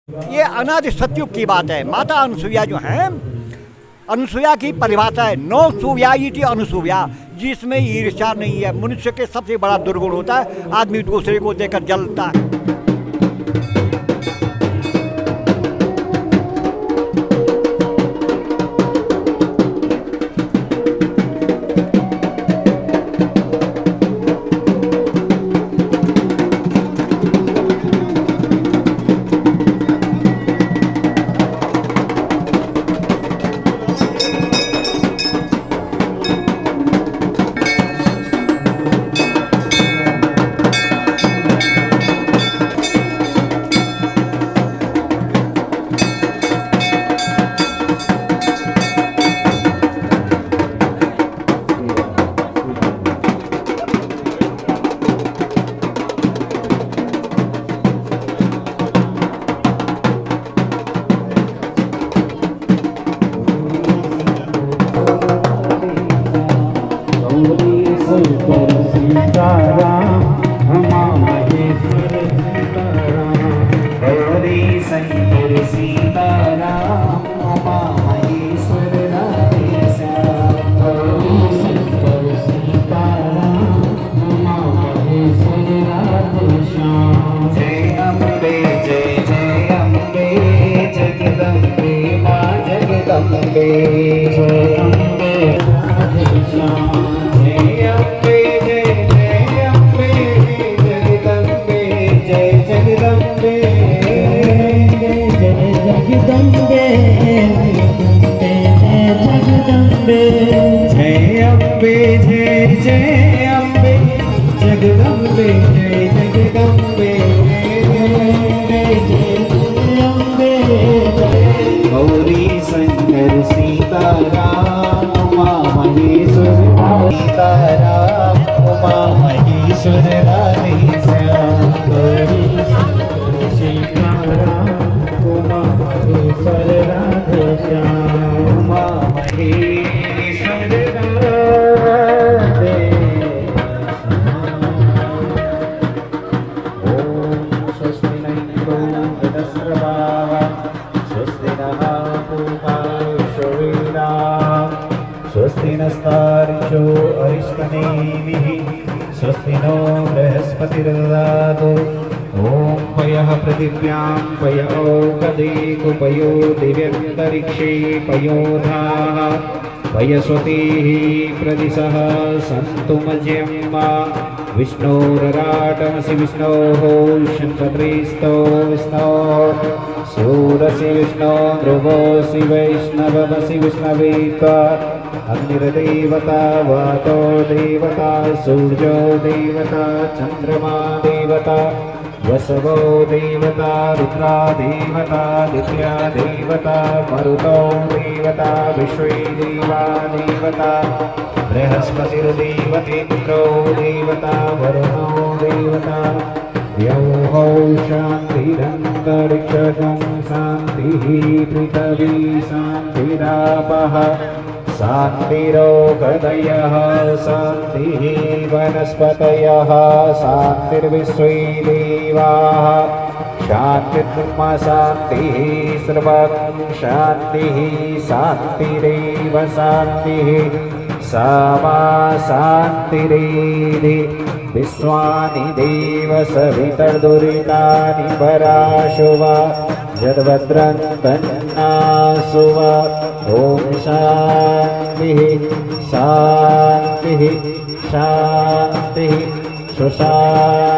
ये अनादि सतयुग की बात है। माता अनुसुईया जो है, अनुसुईया की परिभाषा है नो सूया इति अनुसुईया, जिसमें ईर्ष्या नहीं है। मनुष्य के सबसे बड़ा दुर्गुण होता है आदमी दूसरे को देखकर जलता है। पयस्वतीः प्रदिशः सन्तु मज्यम्मा विष्णोरराटमसि विष्णोः शङ्करीस्तो विष्णो सूरसि विष्णो ध्रुवोऽसि वैष्णवमसि विष्णवेत्वा अग्निर्देवता वातो देवता सूर्यो देवता चन्द्रमा देवता वसवो देवता रुद्रा देवता दित्या देवता मरुतो देवता विश्वे देवा देवता बृहस्पतिर्देवतेन्द्रो देवता वरुणो देवता द्यौः शान्तिरन्तरिक्षं शान्तिः पृथिवी शान्तिरापः शान्तिरोगदयः शान्तिः वनस्पतयः शान्तिर्विश्वे देवाः शान्तिर्ब्रह्म शान्तिः सर्वं शान्तिः शान्तिरेव शान्तिः सा मा शान्तिरेधि विश्वानि देव सवितर्दुरितानि पराशुवा यद्भद्रं तन्नासुवा ॐ शान्तिः शान्तिः शान्तिः सुशान्तिर्भवतु।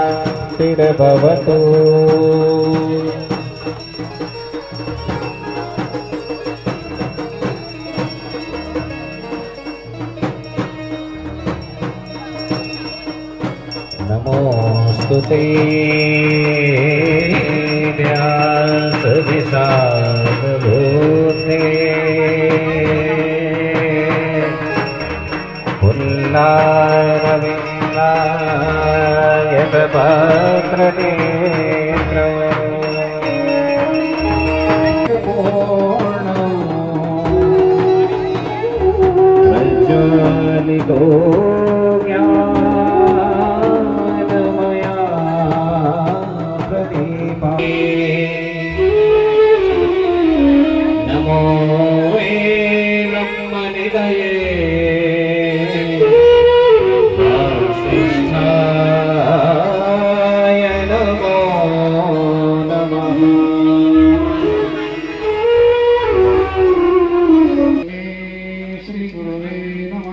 नमोस्तुते व्यासविशालबुद्धे पुल्लारविन्दायतपत्रनेत्रौ प्रज्वलितो ज्ञानमया प्रदीपः नमो ब्रह्मनिधये वासिष्ठाय नमो नमः। श्री गुरुवे नमः।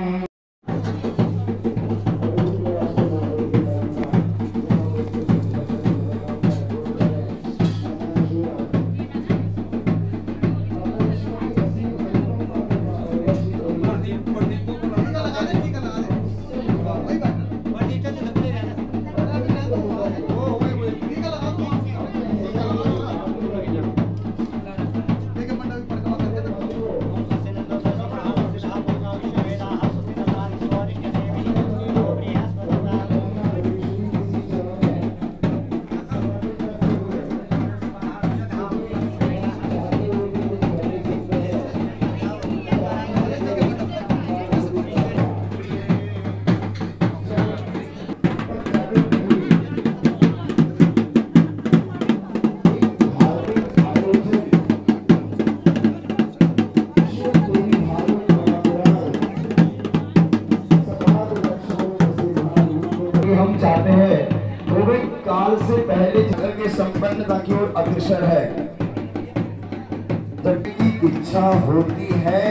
हम चाहते हैं कोविड काल से पहले जगह के संपन्नता की ओर अग्रसर है। जब की इच्छा होती है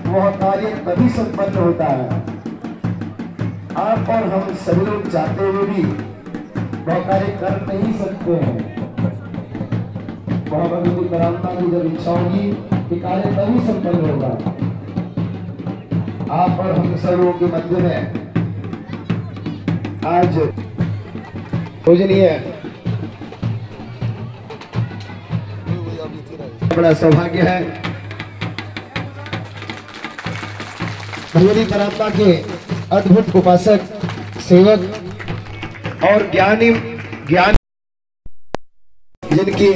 वह कार्य तभी संपन्न होता है। आप और हम सभी लोग चाहते हुए भी वह कार्य कर नहीं सकते हैं। वह भगवती परमात्मा की जब इच्छा होगी कि कार्य तभी संपन्न होगा। आप और हम सब लोगों के मध्य में आज पूजनीय बड़ा सौभाग्य है भगवती परमात्मा के अद्भुत उपासक सेवक और ज्ञान जिनकी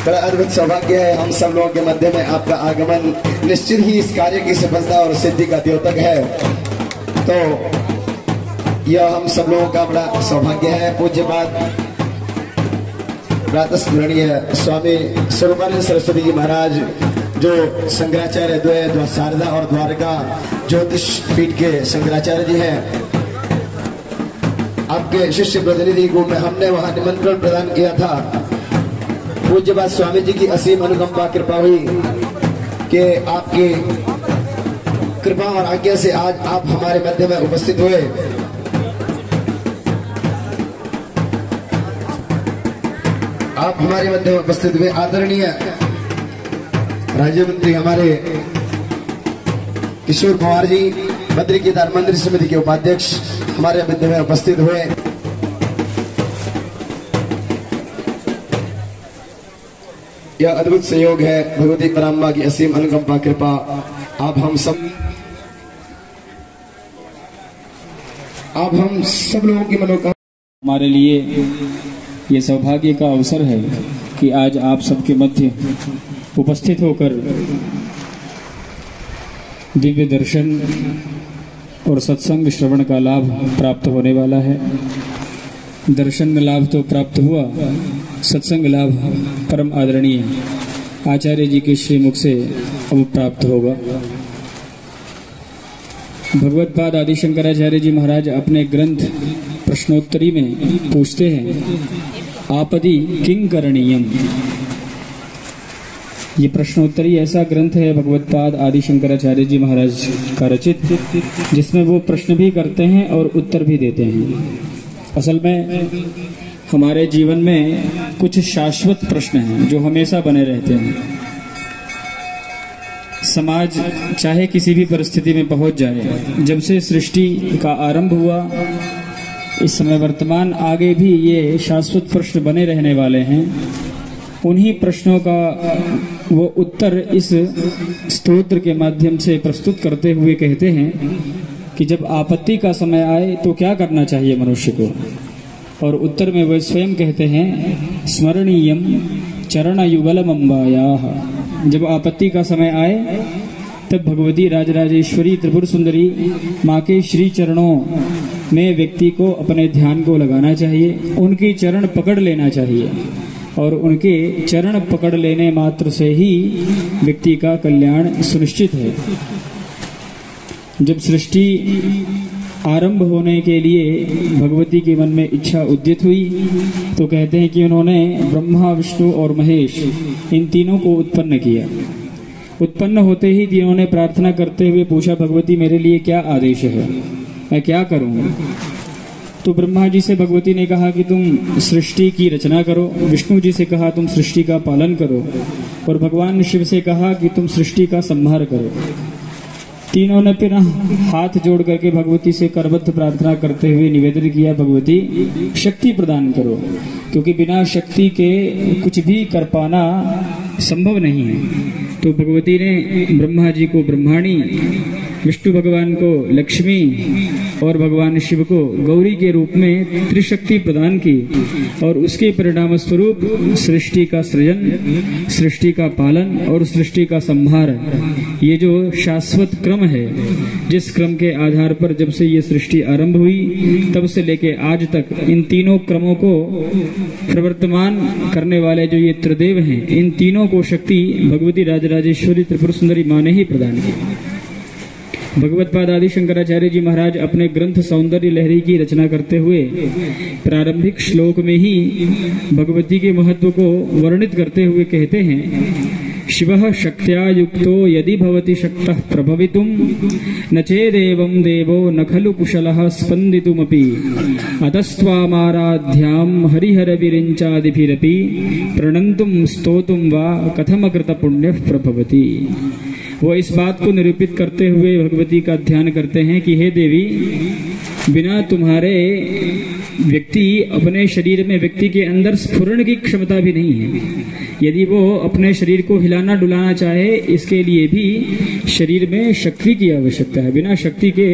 बड़ा अद्भुत सौभाग्य है। हम सब लोगों के मध्य में आपका आगमन निश्चित ही इस कार्य की सफलता और सिद्धि का द्योतक है। तो यह हम सब लोगों का बड़ा सौभाग्य है। पूज्य बात प्रातस्मरणीय स्वामी सुब्रमण्य सरस्वती जी महाराज जो शंकराचार्य द्वय शारदा और द्वारका ज्योतिष पीठ के शंकराचार्य जी हैं, आपके शिष्य प्रतिनिधि को हमने वहां निमंत्रण प्रदान किया था। पूज्य बात स्वामी जी की असीम अनुकंपा कृपा हुई कि आपकी कृपा और आज्ञा से आज आप हमारे मध्य में उपस्थित हुए। आप हमारे मध्य में उपस्थित हुए। आदरणीय राज्य मंत्री हमारे किशोर कुमार जी, बद्री केदार मंदिर समिति के उपाध्यक्ष हमारे मध्य में उपस्थित हुए। यह अद्भुत संयोग है भगवती परमात्मा की असीम अनुकंपा कृपा। आप हम सब लोगों की मनोकामना। हमारे लिए ये सौभाग्य का अवसर है कि आज आप सबके मध्य उपस्थित होकर दिव्य दर्शन और सत्संग श्रवण का लाभ प्राप्त होने वाला है। दर्शन में लाभ तो प्राप्त हुआ, सत्संग लाभ परम आदरणीय आचार्य जी के श्रीमुख से अब प्राप्त होगा। भगवत पाद आदि शंकराचार्य जी महाराज अपने ग्रंथ प्रश्नोत्तरी में पूछते हैं, आपदि किं करणीयम। ये प्रश्नोत्तरी ऐसा ग्रंथ है भगवत पाद आदि शंकराचार्य जी महाराज का रचित, जिसमें वो प्रश्न भी करते हैं और उत्तर भी देते हैं। असल में हमारे जीवन में कुछ शाश्वत प्रश्न हैं जो हमेशा बने रहते हैं। समाज चाहे किसी भी परिस्थिति में पहुंच जाए, जब से सृष्टि का आरंभ हुआ इस समय वर्तमान आगे भी ये शाश्वत प्रश्न बने रहने वाले हैं। उन्हीं प्रश्नों का वो उत्तर इस स्तोत्र के माध्यम से प्रस्तुत करते हुए कहते हैं कि जब आपत्ति का समय आए तो क्या करना चाहिए मनुष्य को। और उत्तर में वे स्वयं कहते हैं, स्मरणीयम चरण युगलम अम्बायाः। जब आपत्ति का समय आए तब भगवती राजराजेश्वरी त्रिपुर सुंदरी माँ के श्री चरणों में व्यक्ति को अपने ध्यान को लगाना चाहिए, उनकी चरण पकड़ लेना चाहिए और उनके चरण पकड़ लेने मात्र से ही व्यक्ति का कल्याण सुनिश्चित है। जब सृष्टि आरंभ होने के लिए भगवती के मन में इच्छा उद्यत हुई तो कहते हैं कि उन्होंने ब्रह्मा, विष्णु और महेश इन तीनों को उत्पन्न किया। उत्पन्न होते ही तीनों ने प्रार्थना करते हुए पूछा, भगवती मेरे लिए क्या आदेश है, मैं क्या करूं? तो ब्रह्मा जी से भगवती ने कहा कि तुम सृष्टि की रचना करो, विष्णु जी से कहा तुम सृष्टि का पालन करो और भगवान शिव से कहा कि तुम सृष्टि का संहार करो। तीनों ने फिर हाथ जोड़ करके भगवती से करबद्ध प्रार्थना करते हुए निवेदन किया, भगवती शक्ति प्रदान करो, क्योंकि बिना शक्ति के कुछ भी कर पाना संभव नहीं है। तो भगवती ने ब्रह्मा जी को ब्रह्माणी, विष्णु भगवान को लक्ष्मी और भगवान शिव को गौरी के रूप में त्रिशक्ति प्रदान की और उसके परिणाम स्वरूप सृष्टि का सृजन, सृष्टि का पालन और सृष्टि का संहार, ये जो शाश्वत क्रम है, जिस क्रम के आधार पर जब से ये सृष्टि आरंभ हुई तब से लेके आज तक इन तीनों क्रमों को प्रवर्तमान करने वाले जो ये त्रिदेव हैं, इन तीनों को शक्ति भगवती राजराजेश्वरी त्रिपुर सुंदरी माँ ने ही प्रदान की। भगवत्पाद आदि शंकराचार्य जी महाराज अपने ग्रंथ सौंदर्य लहरी की रचना करते हुए प्रारंभिक श्लोक में ही भगवती के महत्व को वर्णित करते हुए कहते हैं, शिवः शक्त्या युक्तो यदि भवति शक्तः प्रभवितुं न चेदेवं देवो न खलु कुशलः स्पन्दितुमपि अतस्त्वामाराध्यां हरिहरविरिञ्चादिभिरपि प्रणन्तुं स्तोतुं वा कथमकृत पुण्यः प्रभवति। वो इस बात को निरूपित करते हुए भगवती का ध्यान करते हैं कि हे देवी, बिना तुम्हारे व्यक्ति अपने शरीर में, व्यक्ति के अंदर स्फुरण की क्षमता भी नहीं है। यदि वो अपने शरीर को हिलाना डुलाना चाहे, इसके लिए भी शरीर में शक्ति की आवश्यकता है। बिना शक्ति के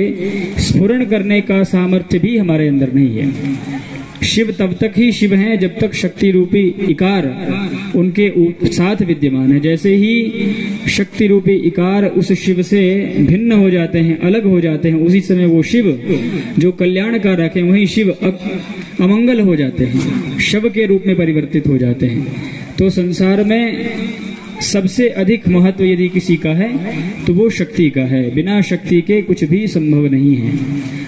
स्फुरण करने का सामर्थ्य भी हमारे अंदर नहीं है। शिव तब तक ही शिव हैं जब तक शक्ति रूपी इकार उनके साथ विद्यमान है। जैसे ही शक्ति रूपी इकार उस शिव से भिन्न हो जाते हैं, अलग हो जाते हैं, उसी समय वो शिव जो कल्याणकारक है वही शिव अमंगल हो जाते हैं, शव के रूप में परिवर्तित हो जाते हैं। तो संसार में सबसे अधिक महत्व यदि किसी का है तो वो शक्ति का है। बिना शक्ति के कुछ भी संभव नहीं है।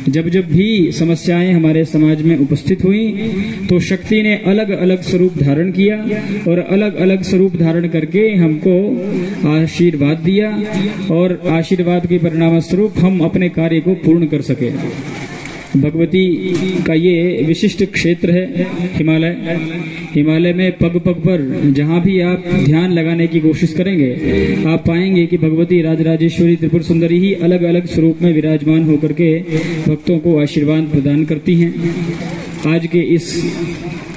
जब जब भी समस्याएं हमारे समाज में उपस्थित हुई तो शक्ति ने अलग अलग स्वरूप धारण किया और अलग अलग स्वरूप धारण करके हमको आशीर्वाद दिया और आशीर्वाद के परिणाम स्वरूप हम अपने कार्य को पूर्ण कर सके। भगवती का ये विशिष्ट क्षेत्र है हिमालय। हिमालय में पग पग पर जहाँ भी आप ध्यान लगाने की कोशिश करेंगे आप पाएंगे कि भगवती राजराजेश्वरी त्रिपुर सुंदरी ही अलग अलग स्वरूप में विराजमान होकर के भक्तों को आशीर्वाद प्रदान करती हैं। आज के इस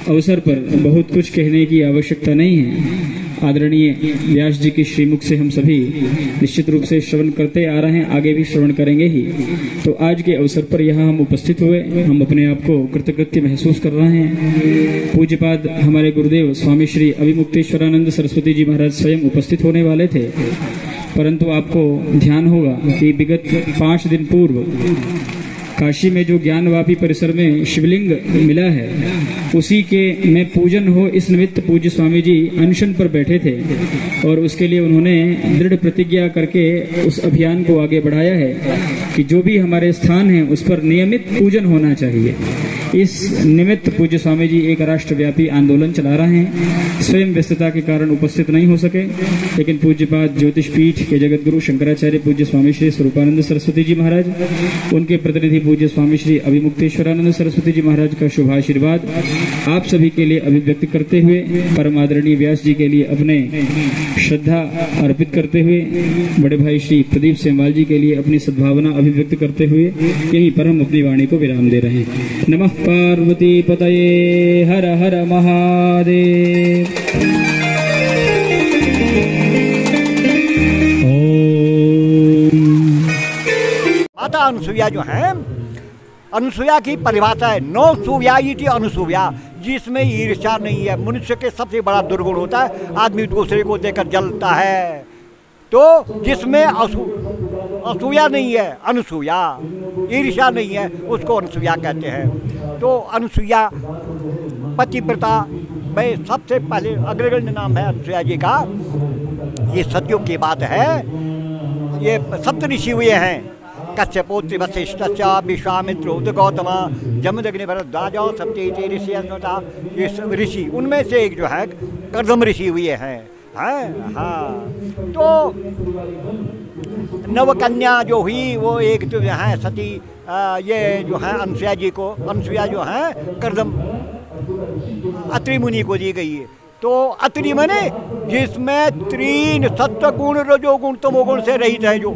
अवसर पर बहुत कुछ कहने की आवश्यकता नहीं है। आदरणीय व्यास जी की श्रीमुख से हम सभी निश्चित रूप से श्रवण करते आ रहे हैं, आगे भी श्रवण करेंगे ही। तो आज के अवसर पर यहाँ हम उपस्थित हुए, हम अपने आप को कृतकृत्य महसूस कर रहे हैं। पूज्यपाद हमारे गुरुदेव स्वामी श्री अभिमुक्तेश्वरानंद सरस्वती जी महाराज स्वयं उपस्थित होने वाले थे, परंतु आपको ध्यान होगा कि विगत 5 दिन पूर्व काशी में जो ज्ञानवापी परिसर में शिवलिंग मिला है उसी के में पूजन हो, इस निमित्त पूज्य स्वामी जी अनशन पर बैठे थे और उसके लिए उन्होंने दृढ़ प्रतिज्ञा करके उस अभियान को आगे बढ़ाया है कि जो भी हमारे स्थान है उस पर नियमित पूजन होना चाहिए। इस निमित्त पूज्य स्वामी जी एक राष्ट्रव्यापी आंदोलन चला रहे हैं। स्वयं व्यस्तता के कारण उपस्थित नहीं हो सके, लेकिन पूज्यपाद ज्योतिष पीठ के जगत गुरु शंकराचार्य पूज्य स्वामी श्री स्वरूपानंद सरस्वती जी महाराज, उनके प्रतिनिधि पूज्य स्वामी श्री अभिमुक्तेश्वरानंद सरस्वती जी महाराज का शुभाशीर्वाद आप सभी के लिए अभिव्यक्त करते हुए, परम आदरणीय व्यास जी के लिए अपने श्रद्धा अर्पित करते हुए, बड़े भाई श्री प्रदीप सेमवाल जी के लिए अपनी सद्भावना अभिव्यक्त करते हुए यहीं पर हम अपनी वाणी को विराम दे रहे हैं। नमः पार्वती पतये, हर हर महादेव। माता अनुसुईया जो है, अनुसुईया की परिभाषा है नो सूया इति अनुसुईया, जिसमें ईर्ष्या नहीं है। मनुष्य के सबसे बड़ा दुर्गुण होता है आदमी दूसरे को देखकर जलता है, तो जिसमें असूया नहीं है, अनुसूया, ईर्ष्या नहीं है, उसको अनुसूया कहते हैं। तो अनुसूया पतिव्रता में सबसे पहले अग्रगण्य नाम है अनुसूया जी का। ये सतयुग की बात है। ये सप्त ऋषि हुए हैं, कश्यपोत्र वशिष्ठ विश्वामित्र उद गौतम जमदग्नि भरद्वाज सप्तैते ऋषि अस्मता। ये सब ऋषि, उनमें से एक जो है कर्दम ऋषि हुए हैं। हाँ, तो नवकन्या जो हुई वो एक तो है सती, ये जो है अनुसूया जी को, अनुसूया जो है कर्दम अत्रि मुनि को दी गई है। तो अत्रि मने जिसमें 3 सत्व गुण रजोगुण तमोगुण से रहित है, जो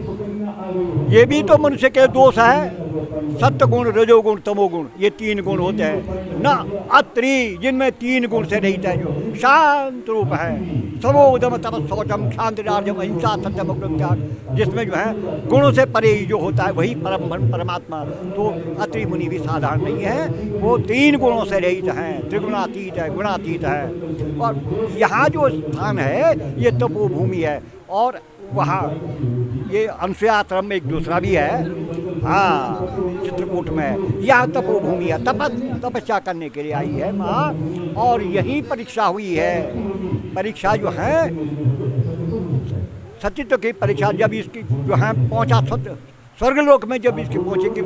ये भी तो मनुष्य के दोष है। सत्व गुण रजोगुण तमोगुण ये 3 गुण होते हैं ना, अत्रि जिनमें 3 गुण से रहित है, जो शांत रूप है। समोदम तप शौचम शांतिरार्जम अहिंसा सत्यम त्याग, जिसमें जो है गुणों से परे जो होता है वही परमात्मा। तो अत्रि मुनि भी साधारण नहीं है, वो 3 गुणों से रहित हैं, त्रिगुणातीत है, गुणातीत है। और यहाँ जो स्थान है ये तपोभूमि है। और वहाँ ये अनुसूया आश्रम में एक दूसरा भी है, हाँ, चित्रकूट में। यहाँ तपोभूमि है, तपस्या करने के लिए आई है माँ। और यही परीक्षा हुई है। परीक्षा जो है सतीत्व की परीक्षा, जब इसकी जो है पहुँचा स्वर्गलोक में, जब इसकी पहुँची कि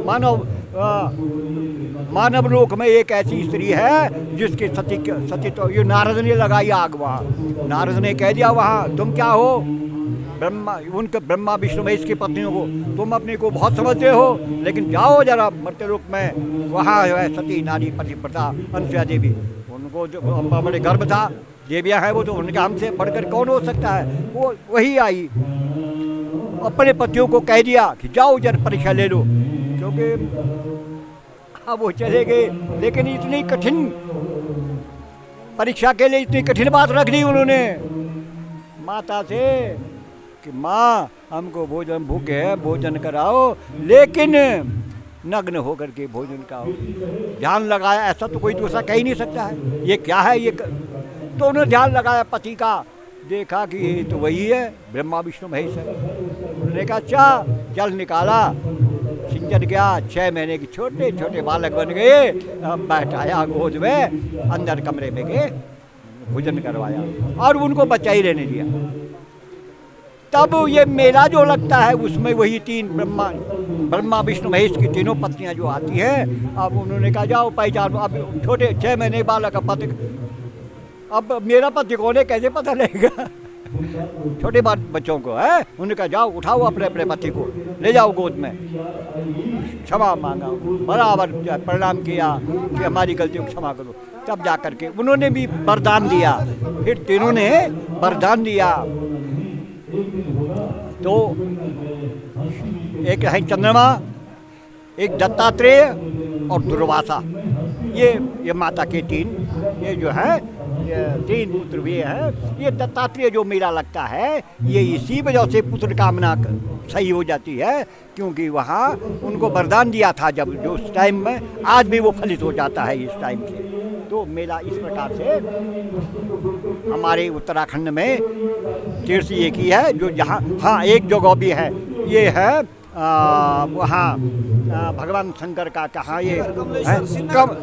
मानव लोक में एक ऐसी स्त्री है जिसकी सतीत्व, ये नारद ने लगाई आग। वहाँ नारद ने कह दिया, वहाँ तुम क्या हो? ब्रह्मा, उनके ब्रह्मा विष्णु महेश की पत्नियों को तुम अपने को बहुत समझते हो, लेकिन जाओ जरा मर्त्य लोक में। वहाँ जो है सती नारी पतिव्रता अनुसूया देवी, उनको जो बड़े गर्भ था, देवियाँ हैं वो, तो उनके हमसे बढ़कर कौन हो सकता है। वो वही आई, अपने पतियों को कह दिया कि जाओ जरा परीक्षा ले लो, क्योंकि हाँ वो चले गए। लेकिन इतनी कठिन परीक्षा के लिए इतनी कठिन बात रख दी उन्होंने माता से कि माँ हमको भोजन भूखे है, भोजन कराओ, लेकिन नग्न होकर के भोजन कराओ। ध्यान लगाया, ऐसा तो कोई दूसरा कह ही नहीं सकता है, ये क्या है ये। तो उन्होंने ध्यान लगाया पति का, देखा कि ये तो वही है, ब्रह्मा विष्णु महेश है। उन्होंने कहा अच्छा, जल निकाला, सिंचन गया, 6 महीने के छोटे छोटे बालक बन गए। अब बैठाया गोद में, अंदर कमरे में गए, भोजन करवाया और उनको बच्चा ही रहने दिया। तब ये मेला जो लगता है उसमें वही 3 ब्रह्मा विष्णु महेश की तीनों पत्नियां जो आती हैं। अब उन्होंने कहा जाओ पहचान, अब छोटे 6 महीने बालक का पति, अब मेरा पति कौन है कैसे पता लगेगा छोटे बच्चों को है। उन्होंने कहा जाओ उठाओ अपने अपने पति को, ले जाओ गोद में, क्षमा मांगा, बराबर प्रणाम किया कि हमारी गलतियों को क्षमा करो। तब जा करके उन्होंने भी वरदान दिया, फिर तीनों ने वरदान दिया। तो एक है चंद्रमा, एक दत्तात्रेय और दुर्वासा, ये माता के 3 ये जो है 3 पुत्र भी हैं। ये दत्तात्रेय जो मेला लगता है ये इसी वजह से पुत्र कामना सही हो जाती है, क्योंकि वहाँ उनको वरदान दिया था जब, जो उस टाइम में, आज भी वो फलित हो जाता है इस टाइम से। तो मेला इस प्रकार से हमारे उत्तराखंड में तीर्थ एक ही है जो जहाँ, हाँ एक जगह भी है, ये है वहाँ भगवान शंकर का, कहाँ ये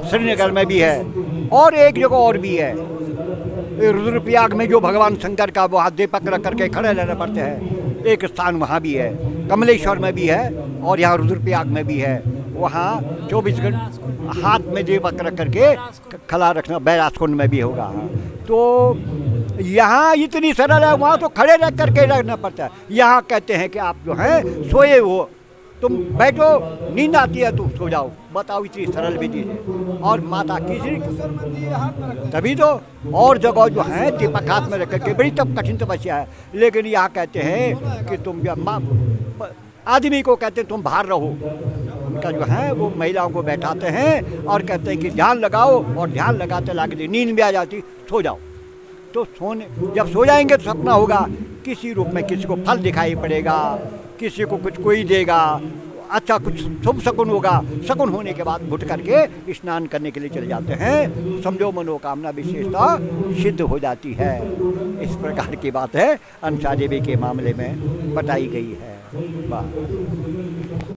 श्रीनगर में भी है, और एक जगह और भी है रुद्रप्रयाग में, जो भगवान शंकर का वहाँ दीपक रख करके खड़े रहना पड़ते हैं, एक स्थान वहाँ भी है। कमलेश्वर में भी है और यहाँ रुद्रप्रयाग में भी है। वहाँ 24 घंटे हाथ में दीपक रख करके खड़ा रखना, बैरासकुंड में भी होगा। तो यहाँ इतनी सरल है, वहाँ तो खड़े रख करके रखना पड़ता है। यहाँ कहते हैं कि आप जो है सोए हो, तुम बैठो, नींद आती है तो सो जाओ। बताओ इतनी सरल विधि है। और माता किसी तभी तो, और जगह जो है दीपक हाथ में रख करके बड़ी तब कठिन तपस्या है। लेकिन यहाँ कहते हैं कि तुम आदमी को कहते हैं तुम बाहर रहो, उनका जो है वो महिलाओं को बैठाते हैं और कहते हैं कि ध्यान लगाओ, और ध्यान लगाते लगाते नींद भी आ जाती, सो जाओ। तो सोने जब सो जाएंगे तो सपना होगा, किसी रूप में किसी को फल दिखाई पड़ेगा, किसी को कुछ कोई देगा, अच्छा कुछ शुभ शकुन होगा, शकुन होने के बाद घुट करके स्नान करने के लिए चले जाते हैं, समझो मनोकामना विशेषता सिद्ध हो जाती है। इस प्रकार की बात है अनुसूया देवी के मामले में बताई गई है। वाह।